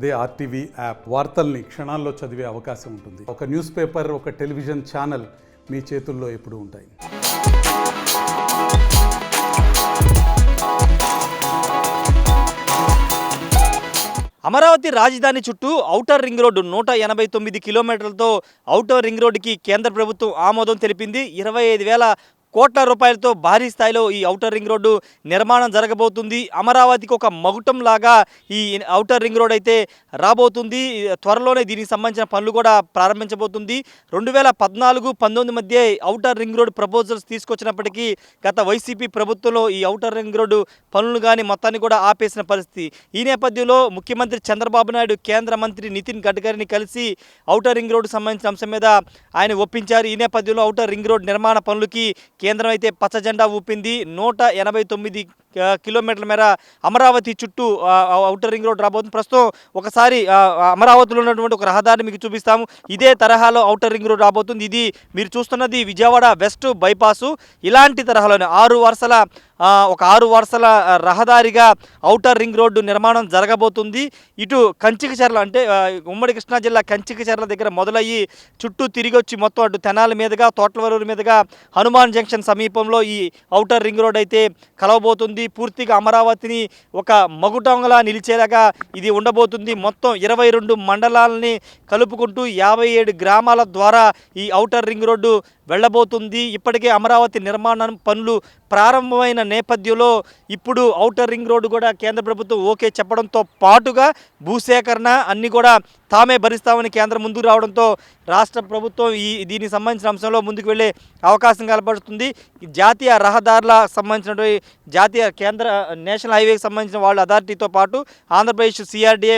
అదే RTV app వార్తల్ని క్షణాల్లో చదివే అవకాశం ఉంటుంది. ఒక న్యూస్ పేపర్, ఒక టెలివిజన్ ఛానల్ మీ చేతుల్లో ఎప్పుడూ ఉంటాయి. అమరావతి రాజధాని చుట్టూ ఔటర్ రింగ్ రోడ్డు 189 కిలోమీటర్లతో ఔటర్ రింగ్ రోడ్డుకి కేంద్ర ప్రభుత్వం ఆమోదం తెలిపింది. 25,000 కోట్ల రూపాయలతో భారీ స్థాయిలో ఈ ఔటర్ రింగ్ రోడ్డు నిర్మాణం జరగబోతుంది. అమరావతికి ఒక మగుటం లాగా ఈ ఔటర్ రింగ్ రోడ్ అయితే రాబోతుంది. త్వరలోనే దీనికి సంబంధించిన పనులు కూడా ప్రారంభించబోతుంది. 2014-19 మధ్య ఔటర్ రింగ్ రోడ్ ప్రపోజల్స్ తీసుకొచ్చినప్పటికీ గత వైసీపీ ప్రభుత్వంలో ఈ ఔటర్ రింగ్ రోడ్డు పనులు కానీ మొత్తాన్ని కూడా ఆపేసిన పరిస్థితి. ఈ నేపథ్యంలో ముఖ్యమంత్రి చంద్రబాబు నాయుడు కేంద్ర మంత్రి నితిన్ గడ్కరీని కలిసి ఔటర్ రింగ్ రోడ్డు సంబంధించిన అంశం మీద ఆయన ఒప్పించారు. ఈ నేపథ్యంలో ఔటర్ రింగ్ రోడ్ నిర్మాణ పనులకి కేంద్రం అయితే పచ్చజెండా ఊపింది. 189 కిలోమీటర్ల మేర అమరావతి చుట్టూ ఔటర్ రింగ్ రోడ్ రాబోతుంది. ప్రస్తుతం ఒకసారి అమరావతిలో ఉన్నటువంటి ఒక రహదారిని మీకు చూపిస్తాము. ఇదే తరహాలో ఔటర్ రింగ్ రోడ్ రాబోతుంది. ఇది మీరు చూస్తున్నది విజయవాడ వెస్ట్ బైపాసు. ఇలాంటి తరహాలోనే 6 వరుసల రహదారిగా ఔటర్ రింగ్ రోడ్డు నిర్మాణం జరగబోతుంది. ఇటు కంచికచర్ల అంటే ఉమ్మడి కృష్ణా జిల్లా కంచికచర్ల దగ్గర మొదలయ్యి చుట్టూ తిరిగి వచ్చి మొత్తం అటు తెనాలి మీదుగా తోట్లవరూరు మీదుగా హనుమాన్ జంక్షన్ సమీపంలో ఈ ఔటర్ రింగ్ రోడ్ అయితే కలవబోతుంది. పూర్తిగా అమరావతిని ఒక మగుటంలా నిలిచేలాగా ఇది ఉండబోతుంది. మొత్తం 22 మండలాలని కలుపుకుంటూ 57 గ్రామాల ద్వారా ఈ ఔటర్ రింగ్ రోడ్డు వెళ్ళబోతుంది. ఇప్పటికే అమరావతి నిర్మాణం పనులు ప్రారంభమైన నేపథ్యంలో ఇప్పుడు ఔటర్ రింగ్ రోడ్డు కూడా కేంద్ర ప్రభుత్వం ఓకే చెప్పడంతో పాటుగా భూసేకరణ అన్నీ కూడా తామే భరిస్తామని కేంద్రం ముందుకు రావడంతో రాష్ట్ర ప్రభుత్వం దీనికి సంబంధించిన అంశంలో ముందుకు వెళ్ళే అవకాశం కనబడుతుంది. జాతీయ రహదారుల సంబంధించినటువంటి కేంద్ర నేషనల్ హైవేకి సంబంధించిన వాళ్ళ అథారిటీతో పాటు ఆంధ్రప్రదేశ్ సిఆర్డీఏ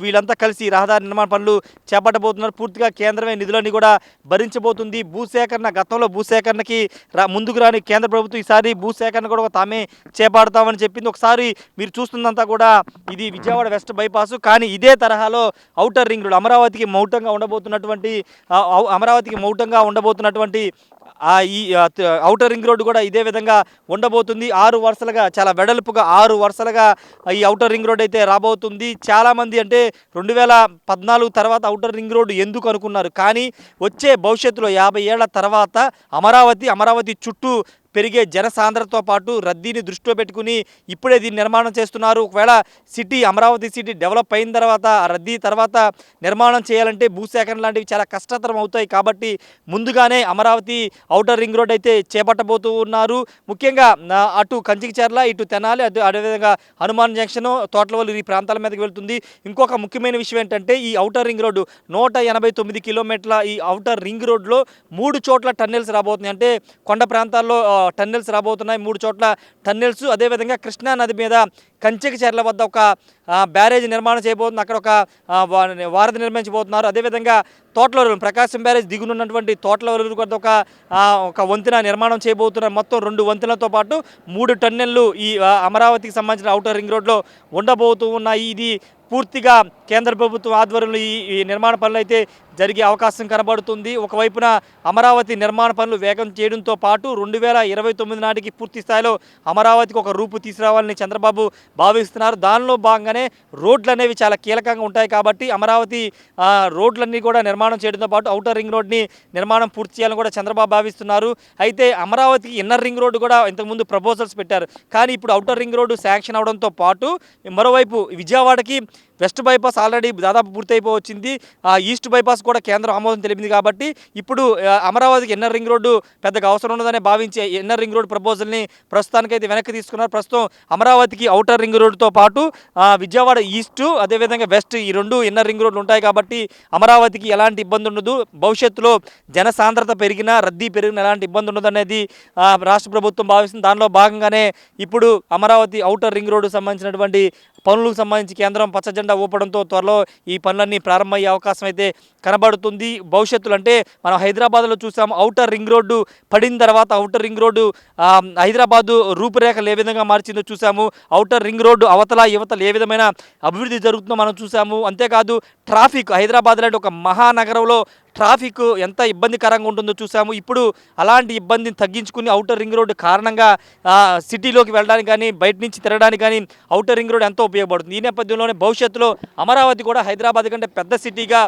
వీళ్ళంతా కలిసి రహదారి నిర్మాణ పనులు చేపట్టబోతున్నారు. పూర్తిగా కేంద్రమే నిధులన్నీ కూడా భరించబోతుంది. భూసేకరణ గతంలో భూసేకరణకి ముందుకు రాని కేంద్ర ప్రభుత్వం ఈసారి భూసేకరణ కూడా తామే చేపడతామని చెప్పింది. ఒకసారి మీరు చూస్తుందంతా కూడా ఇది విజయవాడ వెస్ట్ బైపాసు. కానీ ఇదే తరహాలో ఔటర్ రింగ్ రోడ్ అమరావతికి మౌటంగా ఉండబోతున్నటువంటి ఈ ఔటర్ రింగ్ రోడ్డు కూడా ఇదే విధంగా ఉండబోతుంది. 6 వరుసలుగా చాలా వెడల్పుగా 6 వరుసలుగా ఈ ఔటర్ రింగ్ రోడ్ అయితే రాబోతుంది. చాలామంది అంటే 2014 తర్వాత ఔటర్ రింగ్ రోడ్డు ఎందుకు అనుకున్నారు. కానీ వచ్చే భవిష్యత్తులో 50 ఏళ్ల తర్వాత అమరావతి చుట్టూ పెరిగే జనసాంద్రతతో పాటు రద్దీని దృష్టిలో పెట్టుకుని ఇప్పుడే దీన్ని నిర్మాణం చేస్తున్నారు. ఒకవేళ అమరావతి సిటీ డెవలప్ అయిన తర్వాత ఆ రద్దీ తర్వాత నిర్మాణం చేయాలంటే భూసేకరణ లాంటివి చాలా కష్టతరం అవుతాయి. కాబట్టి ముందుగానే అమరావతి ఔటర్ రింగ్ రోడ్ అయితే చేపట్టబోతూ ఉన్నారు. ముఖ్యంగా అటు కంచికచర్ల, ఇటు తెనాలి, అదేవిధంగా హనుమాన్ జంక్షన్, తోట్లవల్లి ఈ ప్రాంతాల మీదకి వెళ్తుంది. ఇంకొక ముఖ్యమైన విషయం ఏంటంటే ఈ ఔటర్ రింగ్ రోడ్డు 189 కిలోమీటర్ల ఈ ఔటర్ రింగ్ రోడ్లో 3 చోట్ల టన్నెల్స్ రాబోతున్నాయి. అంటే కొండ ప్రాంతాల్లో టన్నెల్స్ రాబోతున్నాయి. 3 చోట్ల టన్నెల్స్. అదేవిధంగా కృష్ణా నది మీద కంచికచర్ల వద్ద ఒక బ్యారేజ్ నిర్మాణం చేయబోతుంది. అక్కడ ఒక వారధి నిర్మించబోతున్నారు. అదేవిధంగా తోట్లవరూరు ప్రకాశం బ్యారేజ్ దిగునున్నటువంటి తోట్లవరూరు వద్ద ఒక వంతెన నిర్మాణం చేయబోతున్నారు. మొత్తం 2 వంతెనలతో పాటు 3 టన్నెల్లు ఈ అమరావతికి సంబంధించిన ఔటర్ రింగ్ రోడ్లో ఉండబోతూ ఉన్నాయి. ఇది పూర్తిగా కేంద్ర ప్రభుత్వం ఆధ్వర్యంలో ఈ నిర్మాణ పనులు అయితే జరిగే అవకాశం కనబడుతుంది. ఒకవైపున అమరావతి నిర్మాణ పనులు వేగం చేయడంతో పాటు 2029 నాటికి పూర్తి స్థాయిలో అమరావతికి ఒక రూపు తీసుకురావాలని చంద్రబాబు భావిస్తున్నారు. దానిలో భాగంగానే రోడ్లు అనేవి చాలా కీలకంగా ఉంటాయి. కాబట్టి అమరావతి రోడ్లన్నీ కూడా నిర్మాణం చేయడంతో పాటు ఔటర్ రింగ్ రోడ్ని నిర్మాణం పూర్తి చేయాలని కూడా చంద్రబాబు భావిస్తున్నారు. అయితే అమరావతికి ఇన్నర్ రింగ్ రోడ్డు కూడా ఇంతకుముందు ప్రపోజల్స్ పెట్టారు. కానీ ఇప్పుడు ఔటర్ రింగ్ రోడ్డు శాంక్షన్ అవడంతో పాటు మరోవైపు విజయవాడకి వెస్ట్ బైపాస్ ఆల్రెడీ దాదాపు పూర్తయిపోవచ్చింది. ఈస్ట్ బైపాస్ కూడా కేంద్రం ఆమోదం తెలిపింది. కాబట్టి ఇప్పుడు అమరావతికి ఇన్నర్ రింగ్ రోడ్డు పెద్దగా అవసరం ఉండదని భావించే ఇన్నర్ రింగ్ రోడ్ ప్రపోజల్ని ప్రస్తుతానికైతే వెనక్కి తీసుకున్నారు. ప్రస్తుతం అమరావతికి ఔటర్ రింగ్ రోడ్డుతో పాటు విజయవాడ ఈస్ట్, అదేవిధంగా వెస్ట్ ఈ 2 ఇన్నర్ రింగ్ రోడ్లు ఉంటాయి. కాబట్టి అమరావతికి ఎలాంటి ఇబ్బంది ఉండదు. భవిష్యత్తులో జనసాంద్రత పెరిగినా, రద్దీ పెరిగినా ఎలాంటి ఇబ్బంది ఉండదు అనేది రాష్ట్ర ప్రభుత్వం భావిస్తుంది. దానిలో భాగంగానే ఇప్పుడు అమరావతి ఔటర్ రింగ్ రోడ్డు సంబంధించినటువంటి పనులకు సంబంధించి కేంద్రం పచ్చజెండా ఊపడంతో త్వరలో ఈ పనులన్నీ ప్రారంభమయ్యే అవకాశం అయితే కనబడుతుంది. భవిష్యత్తులో అంటే మనం హైదరాబాద్లో చూసాం ఔటర్ రింగ్ రోడ్డు పడిన తర్వాత ఔటర్ రింగ్ రోడ్డు హైదరాబాదు రూపురేఖలు ఏ విధంగా మార్చిందో చూసాము. ఔటర్ రింగ్ రోడ్డు అవతల యువతలు ఏ విధమైన అభివృద్ధి జరుగుతుందో మనం చూసాము. అంతేకాదు ట్రాఫిక్ హైదరాబాద్ లాంటి ఒక మహానగరంలో ట్రాఫిక్ ఎంత ఇబ్బందికరంగా ఉంటుందో చూసాము. ఇప్పుడు అలాంటి ఇబ్బందిని తగ్గించుకుని ఔటర్ రింగ్ రోడ్డు కారణంగా సిటీలోకి వెళ్ళడానికి కానీ బయట నుంచి తిరగడానికి కానీ ఔటర్ రింగ్ రోడ్ ఎంతో ఉపయోగపడుతుంది. ఈ నేపథ్యంలోనే భవిష్యత్తులో అమరావతి కూడా హైదరాబాద్ కంటే పెద్ద సిటీగా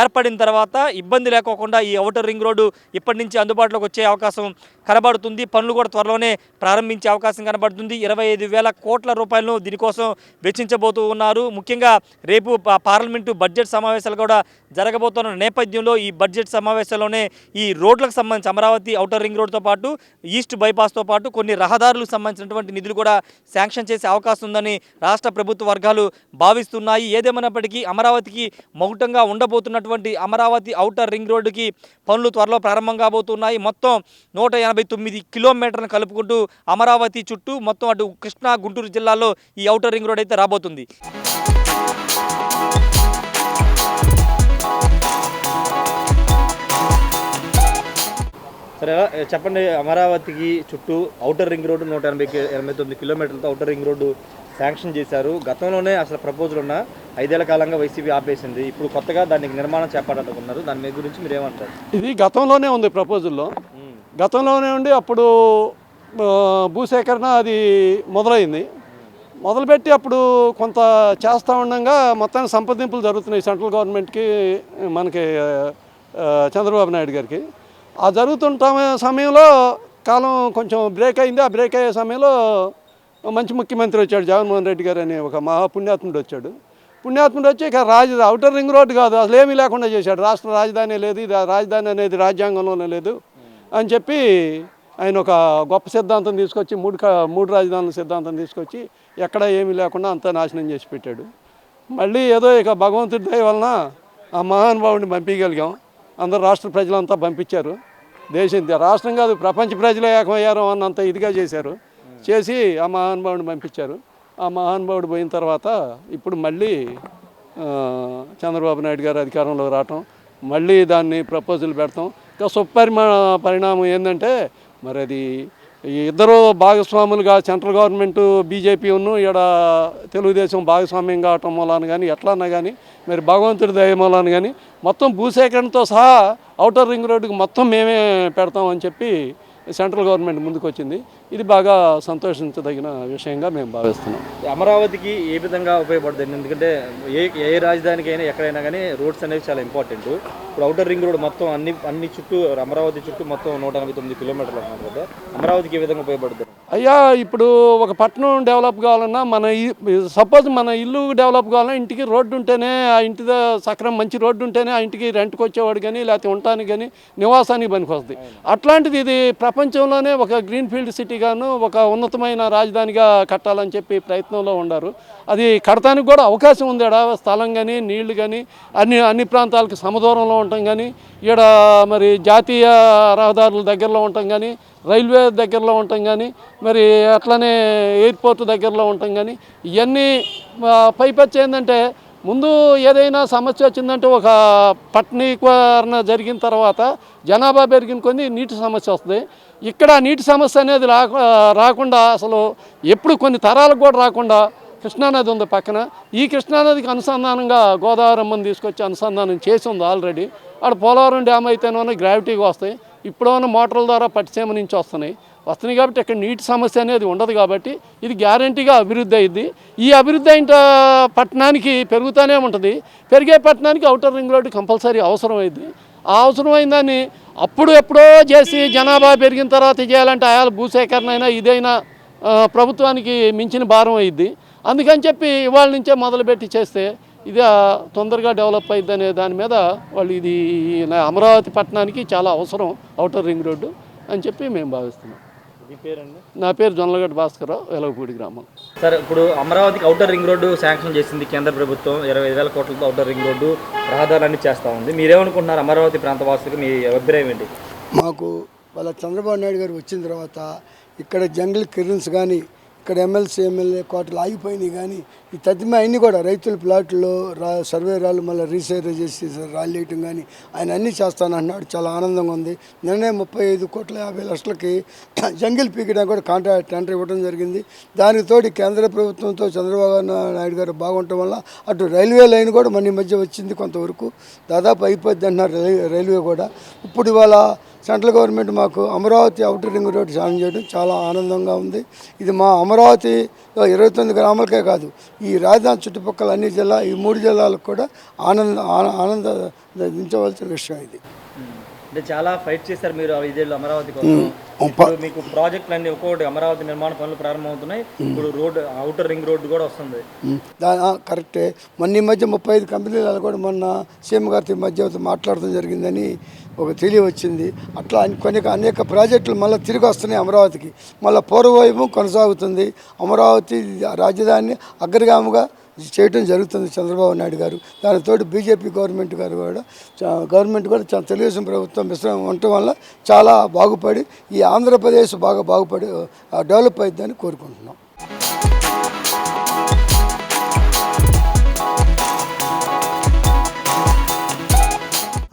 ఏర్పడిన తర్వాత ఇబ్బంది లేకోకుండా ఈ ఔటర్ రింగ్ రోడ్డు ఇప్పటి నుంచి అందుబాటులోకి వచ్చే అవకాశం కనబడుతుంది. పనులు కూడా త్వరలోనే ప్రారంభించే అవకాశం కనబడుతుంది. 25,000 కోట్ల రూపాయలను దీనికోసం వెచ్చించబోతూ ఉన్నారు. ముఖ్యంగా రేపు పార్లమెంటు బడ్జెట్ సమావేశాలు కూడా జరగబోతున్న నేపథ్యంలో ఈ బడ్జెట్ సమావేశాల్లోనే ఈ రోడ్లకు సంబంధించి అమరావతి ఔటర్ రింగ్ రోడ్తో పాటు ఈస్ట్ బైపాస్తో పాటు కొన్ని రహదారులకు సంబంధించినటువంటి నిధులు కూడా శాంక్షన్ చేసే అవకాశం ఉందని రాష్ట్ర ప్రభుత్వ వర్గాలు భావిస్తున్నాయి. ఏదేమైనప్పటికీ అమరావతికి మౌటంగా ఉండబోతున్నటువంటి అమరావతి ఔటర్ రింగ్ రోడ్డుకి పనులు త్వరలో ప్రారంభం కాబోతున్నాయి. మొత్తం 189 కిలోమీటర్లను కలుపుకుంటూ అమరావతి చుట్టూ మొత్తం అటు కృష్ణా గుంటూరు జిల్లాలో ఈ ఔటర్ రింగ్ రోడ్ అయితే రాబోతుంది. సరే చెప్పండి, అమరావతికి చుట్టూ ఔటర్ రింగ్ రోడ్డు 189 కిలోమీటర్లతో ఔటర్ రింగ్ రోడ్డు శాంక్షన్ చేశారు. గతంలోనే అసలు ప్రపోజల్ ఉన్న 5 ఏళ్ల కాలంగా వైసీపీ ఆపేసింది. ఇప్పుడు కొత్తగా దానికి నిర్మాణం చేపట్టాలనుకున్నారు. దాని మీద గురించి మీరు ఏమంటారు? ఇది గతంలోనే ఉంది ప్రపోజల్లో. గతంలోనే ఉండి అప్పుడు భూసేకరణ అది మొదలైంది. మొదలుపెట్టి అప్పుడు కొంత చేస్తూ ఉండగా మొత్తానికి సంప్రదింపులు జరుగుతున్నాయి సెంట్రల్ గవర్నమెంట్కి, మనకి చంద్రబాబు నాయుడు గారికి. ఆ జరుగుతుంట సమయంలో కాలం కొంచెం బ్రేక్ అయింది. ఆ బ్రేక్ అయ్యే సమయంలో మంచి ముఖ్యమంత్రి వచ్చాడు, జగన్మోహన్ రెడ్డి గారు అనే ఒక మహాపుణ్యాత్ముడు వచ్చాడు. పుణ్యాత్ముడు వచ్చి ఇక ఔటర్ రింగ్ రోడ్డు కాదు, అసలు ఏమీ లేకుండా చేశాడు. రాష్ట్ర రాజధాని లేదు, ఇది రాజధాని అనేది రాజ్యాంగంలోనే లేదు అని చెప్పి ఆయన ఒక గొప్ప సిద్ధాంతం తీసుకొచ్చి మూడు రాజధానుల సిద్ధాంతం తీసుకొచ్చి ఎక్కడ ఏమీ లేకుండా అంతా నాశనం చేసి పెట్టాడు. మళ్ళీ ఏదో ఇక భగవంతుడి దయ వలన ఆ మహానుభావుడిని పంపించగలిగాం. అందరు రాష్ట్ర ప్రజలంతా పంపించారు. రాష్ట్రం కాదు, ప్రపంచ ప్రజలే ఏకమయ్యారు అన్నంత ఇదిగా చేసి ఆ మహానుభావుడిని పంపించారు. ఆ మహానుభావుడు పోయిన తర్వాత ఇప్పుడు మళ్ళీ చంద్రబాబు నాయుడు గారు అధికారంలో రావటం, మళ్ళీ దాన్ని ప్రపోజల్ పెడతాం. ఇంకా పరిణామం ఏంటంటే మరి అది ఇద్దరు భాగస్వాములుగా సెంట్రల్ గవర్నమెంట్ బీజేపీ ఈడ తెలుగుదేశం భాగస్వామ్యం కావటం మూలాన కానీ ఎట్లన్నా కానీ మరి భగవంతుడి దయ మూలాన కానీ మొత్తం భూసేకరణతో సహా ఔటర్ రింగ్ రోడ్డుకి మొత్తం మేమే పెడతామని చెప్పి సెంట్రల్ గవర్నమెంట్ ముందుకు వచ్చింది. ఇది బాగా సంతోషించదగిన విషయంగా మేము భావిస్తున్నాం. అమరావతికి ఏ విధంగా ఉపయోగపడుతుంది? ఎందుకంటే ఏ రాజధానికి అయినా ఎక్కడైనా కానీ రోడ్స్ అనేవి చాలా ఇంపార్టెంట్. ఇప్పుడు ఔటర్ రింగ్ రోడ్ మొత్తం అన్ని చుట్టూ అమరావతి చుట్టూ మొత్తం 189 కిలోమీటర్లు అన్నారు కదా, అమరావతికి ఏ విధంగా ఉపయోగపడుతుంది? అయ్యా, ఇప్పుడు ఒక పట్టణం డెవలప్ కావాలన్నా సపోజ్ మన ఇల్లు డెవలప్ కావాలన్నా ఇంటికి రోడ్డు ఉంటేనే, ఆ ఇంటి సక్రమం మంచి రోడ్డు ఉంటేనే ఆ ఇంటికి రెంట్కి వచ్చేవాడు కానీ లేకపోతే ఉండటానికి కానీ నివాసానికి పనికి వస్తుంది. అట్లాంటిది ఇది ప్రపంచంలోనే ఒక గ్రీన్ ఫీల్డ్ సిటీగాను ఒక ఉన్నతమైన రాజధానిగా కట్టాలని చెప్పి ప్రయత్నంలో ఉన్నారు. అది కడటానికి కూడా అవకాశం ఉంది. స్థలం కానీ నీళ్లు కానీ అన్ని ప్రాంతాలకు సమదూరంలో ఉండటం కానీ, ఈడ మరి జాతీయ రహదారుల దగ్గరలో ఉండటం కానీ, రైల్వే దగ్గరలో ఉండటం కానీ, మరి అట్లనే ఎయిర్పోర్ట్ దగ్గరలో ఉండటం కానీ, ఇవన్నీ పైపచ్చి ఏంటంటే ముందు ఏదైనా సమస్య వచ్చిందంటే ఒక పట్టణీకరణ జరిగిన తర్వాత జనాభా పెరిగిన కొన్ని నీటి సమస్య వస్తుంది. ఇక్కడ నీటి సమస్య అనేది రాకుండా అసలు ఎప్పుడు కొన్ని తరాలకు కూడా రాకుండా కృష్ణానది ఉంది పక్కన. ఈ కృష్ణానదికి అనుసంధానంగా గోదావరి అమ్మని తీసుకొచ్చి అనుసంధానం చేసి ఉంది ఆల్రెడీ. అక్కడ పోలవరం డ్యామ్ అయితేనే గ్రావిటీగా వస్తాయి, ఇప్పుడేమన్నా మోటార్ల ద్వారా పట్టిసీమ నుంచి వస్తున్నాయి కాబట్టి ఇక్కడ నీటి సమస్య అనేది ఉండదు. కాబట్టి ఇది గ్యారంటీగా అభివృద్ధి అయింది. ఈ అభివృద్ధి అయిన పట్టణానికి పెరుగుతూనే ఉంటుంది. పెరిగే పట్టణానికి ఔటర్ రింగ్ రోడ్డు కంపల్సరీ అవసరం అయింది. ఆ అవసరమైన దాన్ని ఎప్పుడో చేసి జనాభా పెరిగిన తర్వాత చేయాలంటే ఆయాల భూసేకరణ అయినా ఇదైనా ప్రభుత్వానికి మించిన భారం అయ్యిద్ది. అందుకని చెప్పి ఇవాళ నుంచే మొదలుపెట్టి చేస్తే ఇది తొందరగా డెవలప్ అయ్యిద్ది అనే దాని మీద వాళ్ళు ఇది అమరావతి పట్టణానికి చాలా అవసరం ఔటర్ రింగ్ రోడ్డు అని చెప్పి మేము భావిస్తున్నాం. నా పేరు జొన్నలగడ్డ భాస్కరరావు, వెలగపూడి గ్రామం. సార్, ఇప్పుడు అమరావతికి ఔటర్ రింగ్ రోడ్డు శాంక్షన్ చేసింది కేంద్ర ప్రభుత్వం. 25,000 కోట్లతో ఔటర్ రింగ్ రోడ్డు రహదారులన్నీ చేస్తూ ఉంది. మీరేమనుకుంటున్నారు? అమరావతి ప్రాంత వాసులకు మీ అభిప్రాయం ఏంటి? మాకు వాళ్ళ చంద్రబాబు నాయుడు గారు వచ్చిన తర్వాత ఇక్కడ జంగిల్ క్లియరెన్స్ కానీ, ఇక్కడ ఎమ్మెల్సీ ఎమ్మెల్యే కోటలు ఆగిపోయినాయి. కానీ ఈ తదిమ అన్నీ కూడా రైతుల ప్లాట్లో సర్వే రాళ్ళు మళ్ళీ రీసర్వే చేసి రాళ్ళు వేయటం కానీ ఆయన అన్నీ చేస్తానంటున్నాడు. చాలా ఆనందంగా ఉంది. నిన్నే 35,50,00,000కి జంగిల్ పీకడానికి కూడా కాంట్రాక్ట్ టెండర్ ఇవ్వడం జరిగింది. దానికి తోడు కేంద్ర ప్రభుత్వంతో చంద్రబాబు నాయుడు గారు బాగుండటం వల్ల అటు రైల్వే లైన్ కూడా మన మధ్య వచ్చింది, కొంతవరకు దాదాపు అయిపోద్ది అంటున్నారు రైల్వే కూడా. ఇప్పుడు ఇవాళ సెంట్రల్ గవర్నమెంట్ మాకు అమరావతి ఔటర్ రింగ్ రోడ్ సాయం చేయడం చాలా ఆనందంగా ఉంది. ఇది మా అమరావతి 29 గ్రామాలకే కాదు, ఈ రాజధాని చుట్టుపక్కల అన్ని ఈ 3 జిల్లాలకు కూడా ఆనందించవలసిన విషయం ఇది. అంటే చాలా ఫైట్ చేశారు మీరు 5 ఏళ్ళు అమరావతి కోసం. ఇప్పుడు మీకు ప్రాజెక్టులు అన్ని ఒక్కొక్కటి అమరావతి నిర్మాణ పనులు ప్రారంభమవుతున్నాయి. ఇప్పుడు రోడ్ ఔటర్ రింగ్ రోడ్డు కూడా వస్తుంది. కరెక్టే. మొన్న ఈ మధ్య 35 కంపెనీలు కూడా మొన్న సీఎం గారి మధ్య మాట్లాడటం జరిగిందని ఒక తెలియవచ్చింది. అట్లా అనేక ప్రాజెక్టులు మళ్ళీ తిరిగి వస్తున్నాయి అమరావతికి. మళ్ళీ పూర్వవైభవం కొనసాగుతుంది. అమరావతి రాజధానిని అగ్రగామిగా చేయడం జరుగుతుంది చంద్రబాబు నాయుడు గారు. దానితో బీజేపీ గవర్నమెంట్ కూడా తెలుగుదేశం ప్రభుత్వం మిశ్రమం ఉండటం వల్ల చాలా బాగుపడి ఈ ఆంధ్రప్రదేశ్ బాగుపడి డెవలప్ అవుతుందని కోరుకుంటున్నాం.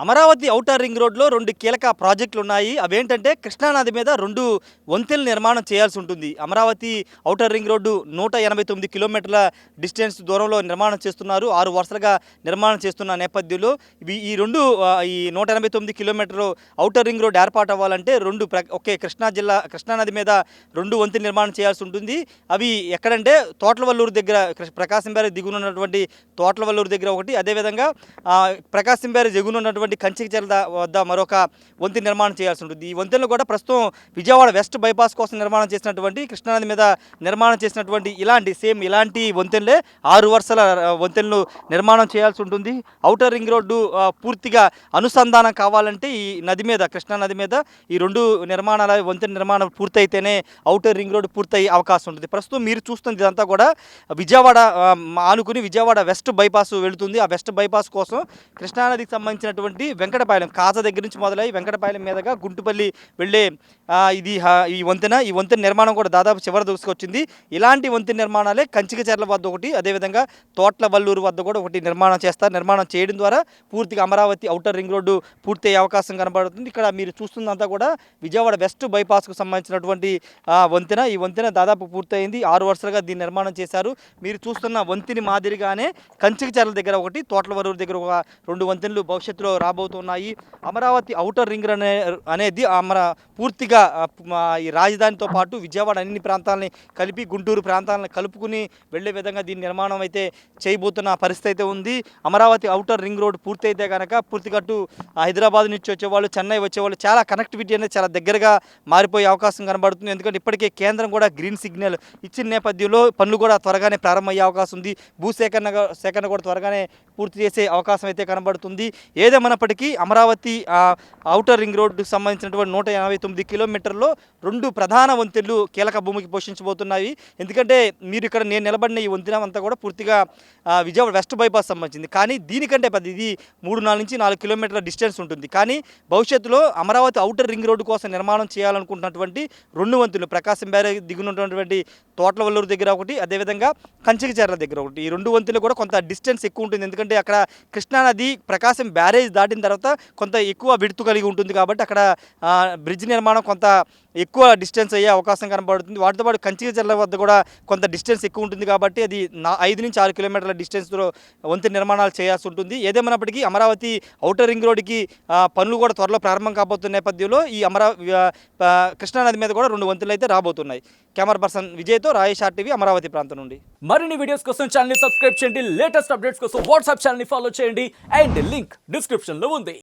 అమరావతి ఔటర్ రింగ్ రోడ్లో 2 కీలక ప్రాజెక్టులు ఉన్నాయి. అవేంటంటే కృష్ణానది మీద 2 వంతెనలు నిర్మాణం చేయాల్సి ఉంటుంది. అమరావతి ఔటర్ రింగ్ రోడ్డు 189 కిలోమీటర్ల డిస్టెన్స్ దూరంలో నిర్మాణం చేస్తున్నారు. 6 వరుసలుగా నిర్మాణం చేస్తున్న నేపథ్యంలో ఈ 189 కిలోమీటర్లు ఔటర్ రింగ్ రోడ్ ఏర్పాటు అవ్వాలంటే ఒకే కృష్ణానది మీద 2 వంతెనలు నిర్మాణం చేయాల్సి ఉంటుంది. అవి ఎక్కడంటే తోట్లవల్లూరు దగ్గర, ప్రకాశం బ్యారేజ్ దిగునున్నటువంటి తోట్లవల్లూరు దగ్గర ఒకటి, అదేవిధంగా ప్రకాశం బ్యారేజ్ ఎగునున్నటువంటి కంచికచర్ల వద్ద మరొక వంతెన నిర్మాణం చేయాల్సి ఉంటుంది. ఈ వంతెనలు కూడా ప్రస్తుతం విజయవాడ వెస్ట్ బైపాస్ కోసం నిర్మాణం చేసినటువంటి కృష్ణానది మీద నిర్మాణం చేసినటువంటి ఇలాంటి వంతెనలే 6 వరుసల వంతెనలు నిర్మాణం చేయాల్సి ఉంటుంది. ఔటర్ రింగ్ రోడ్డు పూర్తిగా అనుసంధానం కావాలంటే ఈ నది మీద, కృష్ణానది మీద ఈ 2 వంతెన నిర్మాణం పూర్తయితేనే ఔటర్ రింగ్ రోడ్డు పూర్తయ్యే అవకాశం ఉంటుంది. ప్రస్తుతం మీరు చూస్తుంది ఇదంతా కూడా విజయవాడ ఆనుకుని విజయవాడ వెస్ట్ బైపాస్ వెళుతుంది. ఆ వెస్ట్ బైపాస్ కోసం కృష్ణానదికి సంబంధించినటువంటి వెంకటపాలెం కాజా దగ్గర నుంచి మొదలై వెంకటపాలెం మీదుగా గుంటుపల్లి వెళ్ళే ఈ వంతెన నిర్మాణం కూడా దాదాపు చివరి దూసుకొచ్చింది. ఇలాంటి వంతెన నిర్మాణాలే కంచికచర్ల వద్ద ఒకటి, అదేవిధంగా తోట్లవల్లూరు వద్ద కూడా ఒకటి నిర్మాణం చేస్తారు. నిర్మాణం చేయడం ద్వారా పూర్తిగా అమరావతి ఔటర్ రింగ్ రోడ్డు పూర్తయ్యే అవకాశం కనబడుతుంది. ఇక్కడ మీరు చూస్తుందంతా కూడా విజయవాడ వెస్ట్ బైపాస్కు సంబంధించినటువంటి వంతెన. ఈ వంతెన దాదాపు పూర్తయింది. 6 వరుసలుగా దీన్ని నిర్మాణం చేశారు. మీరు చూస్తున్న వంతెన మాదిరిగానే కంచికచర్ల దగ్గర ఒకటి, తోట్లవల్లూరు దగ్గర 2 వంతెనలు భవిష్యత్తులో రాబోతున్నాయి. అమరావతి ఔటర్ రింగ్ అనేది పూర్తిగా ఈ రాజధానితో పాటు విజయవాడ అన్ని ప్రాంతాలని కలిపి గుంటూరు ప్రాంతాలను కలుపుకుని వెళ్లే విధంగా దీని నిర్మాణం అయితే చేయబోతున్న పరిస్థితి అయితే ఉంది. అమరావతి ఔటర్ రింగ్ రోడ్ పూర్తయితే కనుక పూర్తిగా హైదరాబాద్ నుంచి వచ్చేవాళ్ళు, చెన్నై వచ్చేవాళ్ళు చాలా కనెక్టివిటీ అనేది చాలా దగ్గరగా మారిపోయే అవకాశం కనబడుతుంది. ఎందుకంటే ఇప్పటికే కేంద్రం కూడా గ్రీన్ సిగ్నల్ ఇచ్చిన నేపథ్యంలో పనులు కూడా త్వరగానే ప్రారంభమయ్యే అవకాశం ఉంది. భూసేకరణ కూడా త్వరగానే పూర్తి చేసే అవకాశం అయితే కనబడుతుంది. ఏదేమైనప్పటికీ అమరావతి ఔటర్ రింగ్ రోడ్డుకు సంబంధించినటువంటి 189 కిలోమీటర్లో 2 ప్రధాన వంతెనలు కీలక భూమికి పోషించబోతున్నాయి. ఎందుకంటే మీరు ఇక్కడ నేను నిలబడిన ఈ వంతెన అంతా కూడా పూర్తిగా విజయవాడ వెస్ట్ బైపాస్ సంబంధించింది. కానీ దీనికంటే ఇది 3 నుంచి 4 కిలోమీటర్ల డిస్టెన్స్ ఉంటుంది. కానీ భవిష్యత్తులో అమరావతి ఔటర్ రింగ్ రోడ్డు కోసం నిర్మాణం చేయాలనుకుంటున్నటువంటి 2 వంతెనలు ప్రకాశం బ్యారేజ్ దిగునున్నటువంటి తోట్లవల్లూరు దగ్గర ఒకటి, అదేవిధంగా కంచికచర్ల దగ్గర ఒకటి. ఈ 2 వంతెనలు కూడా కొంత డిస్టెన్స్ ఎక్కువ ఉంటుంది. ఎందుకంటే అక్కడ కృష్ణానది ప్రకాశం బ్యారేజ్ దాటిన తర్వాత కొంత ఎక్కువ విడుతు కలిగి ఉంటుంది. కాబట్టి అక్కడ బ్రిడ్జ్ నిర్మాణం కొంత ఎక్కువ డిస్టెన్స్ అయ్యే అవకాశం కనబడుతుంది. వాటితో పాటు కంచికచర్ల వద్ద కూడా కొంత డిస్టెన్స్ ఎక్కువ ఉంటుంది. కాబట్టి అది 5 నుంచి 6 కిలోమీటర్ల డిస్టెన్స్లో వంతెన నిర్మాణాలు చేయాల్సి ఉంటుంది. ఏదేమైనప్పటికీ అమరావతి ఔటర్ రింగ్ రోడ్డుకి పనులు కూడా త్వరలో ప్రారంభం కాబోతున్న నేపథ్యంలో ఈ కృష్ణానది మీద కూడా 2 వంతెనలు అయితే రాబోతున్నాయి. Camera person విజయ్తో Rayesh RTV Amaravati ప్రాంతం నుండి. మరిన్ని వీడియోస్ కోసం ఛానల్ ని సబ్స్క్రైబ్ చేయండి. లేటెస్ట్ అప్డేట్స్ కోసం వాట్సాప్ ఛానల్ ని ఫాలో చేయండి. అండ్ లింక్ డిస్క్రిప్షన్ లో ఉంది.